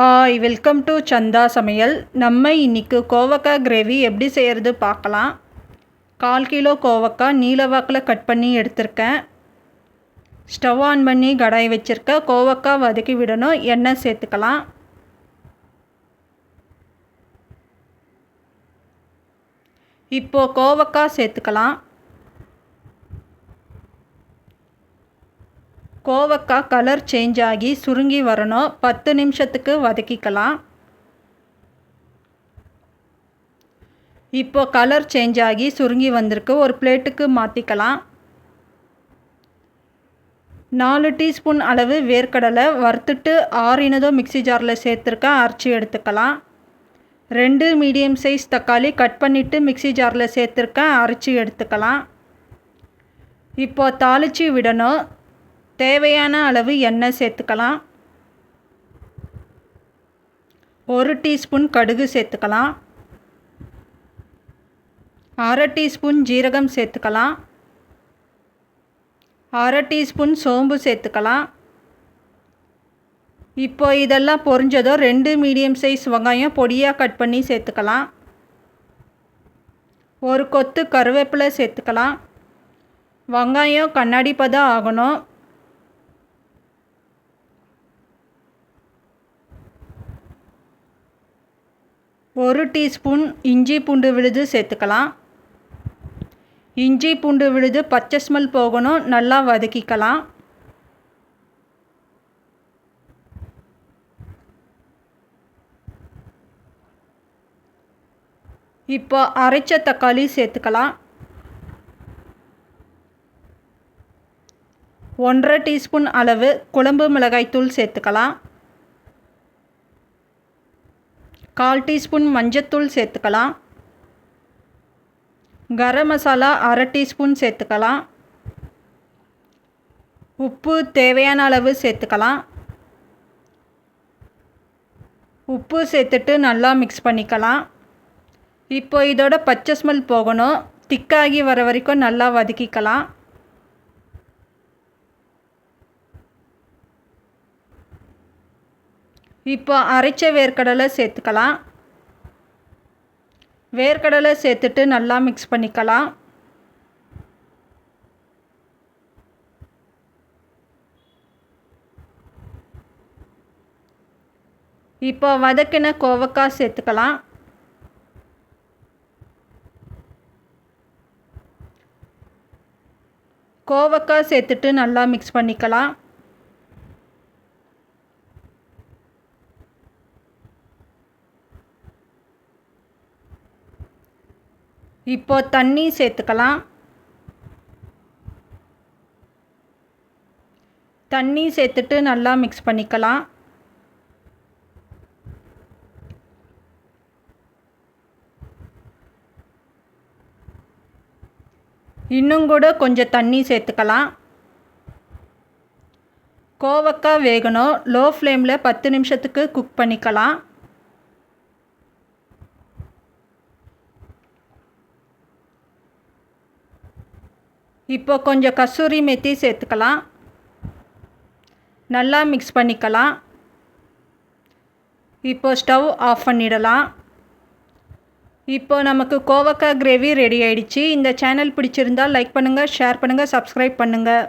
Hi, welcome to சந்தா சமையல். நம்ம இன்றைக்கி கோவக்காய் கிரேவி எப்படி செய்கிறது பார்க்கலாம். 1/4 கிலோ கோவக்காய் நீல வாக்கில் கட் பண்ணி எடுத்திருக்கேன். ஸ்டவ் ஆன் பண்ணி கடாய் வச்சுருக்கேன். கோவக்காய் வதக்கி விடணும். எண்ணெய் சேர்த்துக்கலாம். இப்போது கோவக்காய் சேர்த்துக்கலாம். கோவக்காய் கலர் சேஞ்ச் ஆகி சுருங்கி வரணும். 10 நிமிஷத்துக்கு வதக்கிக்கலாம். இப்போ கலர் சேஞ்ச் ஆகி சுருங்கி வந்திருக்கு. ஒரு பிளேட்டுக்கு மாற்றிக்கலாம். 4 டீஸ்பூன் அளவு வேர்க்கடலை வறுத்துட்டு ஆறினதும் மிக்ஸி ஜாரில் சேர்த்துருக்கேன். அரைச்சி எடுத்துக்கலாம். 2 மீடியம் சைஸ் தக்காளி கட் பண்ணிவிட்டு மிக்ஸி ஜாரில் சேர்த்துருக்கேன். அரைச்சி எடுத்துக்கலாம். இப்போ தாளித்து விடணும். தேவையான அளவு எண்ணெய் சேர்த்துக்கலாம். 1 டீஸ்பூன் கடுகு சேர்த்துக்கலாம். 1/2 டீஸ்பூன் ஜீரகம் சேர்த்துக்கலாம். 1/2 டீஸ்பூன் சோம்பு சேர்த்துக்கலாம். இப்போ இதெல்லாம் பொரிஞ்சதும் 2 மீடியம் சைஸ் வெங்காயம் பொடியாக கட் பண்ணி சேர்த்துக்கலாம். 1 கொத்து கருவேப்பிலை சேர்த்துக்கலாம். வெங்காயம் கண்ணாடி பதம் ஆகணும். ஒரு டீஸ்பூன் இஞ்சி பூண்டு விழுது சேர்த்துக்கலாம். இஞ்சி பூண்டு விழுது பச்சை ஸ்மெல் போகணும். நல்லா வதக்கிக்கலாம். இப்போ அரைச்ச தக்காளி சேர்த்துக்கலாம். 1/2 டீஸ்பூன் அளவு குழம்பு மிளகாய்த்தூள் சேர்த்துக்கலாம். 1/4 டீஸ்பூன் மஞ்சத்தூள் சேர்த்துக்கலாம். கரம் மசாலா 1/2 டீஸ்பூன் சேர்த்துக்கலாம். உப்பு தேவையான அளவு சேர்த்துக்கலாம். உப்பு சேர்த்துட்டு நல்லா மிக்ஸ் பண்ணிக்கலாம். இப்போ இதோட பச்சை ஸ்மெல் போகணும். திக்காகி வர வரைக்கும் நல்லா வதக்கிக்கலாம். இப்போ அரைச்ச வேர்க்கடலை சேர்த்துக்கலாம். வேர்க்கடலை சேர்த்துட்டு நல்லா மிக்ஸ் பண்ணிக்கலாம். இப்போ வதக்கின கோவக்காய் சேர்த்துக்கலாம். கோவக்காய் சேர்த்துட்டு நல்லா மிக்ஸ் பண்ணிக்கலாம். இப்போ தண்ணி சேர்த்துக்கலாம். தண்ணி சேர்த்துட்டு நல்லா மிக்ஸ் பண்ணிக்கலாம். இன்னும் கூட கொஞ்சம் தண்ணி சேர்த்துக்கலாம். கோவக்காய் வேகணும். லோ ஃப்ளேமில் 10 நிமிஷத்துக்கு குக் பண்ணிக்கலாம். இப்போ கொஞ்சம் கசூரி மெத்தி சேர்த்துக்கலாம். நல்லா மிக்ஸ் பண்ணிக்கலாம். இப்போ ஸ்டவ் ஆஃப் பண்ணிடலாம். இப்போ நமக்கு கோவக்காய் கிரேவி ரெடி ஆயிடுச்சு. இந்த சேனல் பிடிச்சிருந்தால் லைக் பண்ணுங்கள், ஷேர் பண்ணுங்கள், சப்ஸ்கிரைப் பண்ணுங்கள்.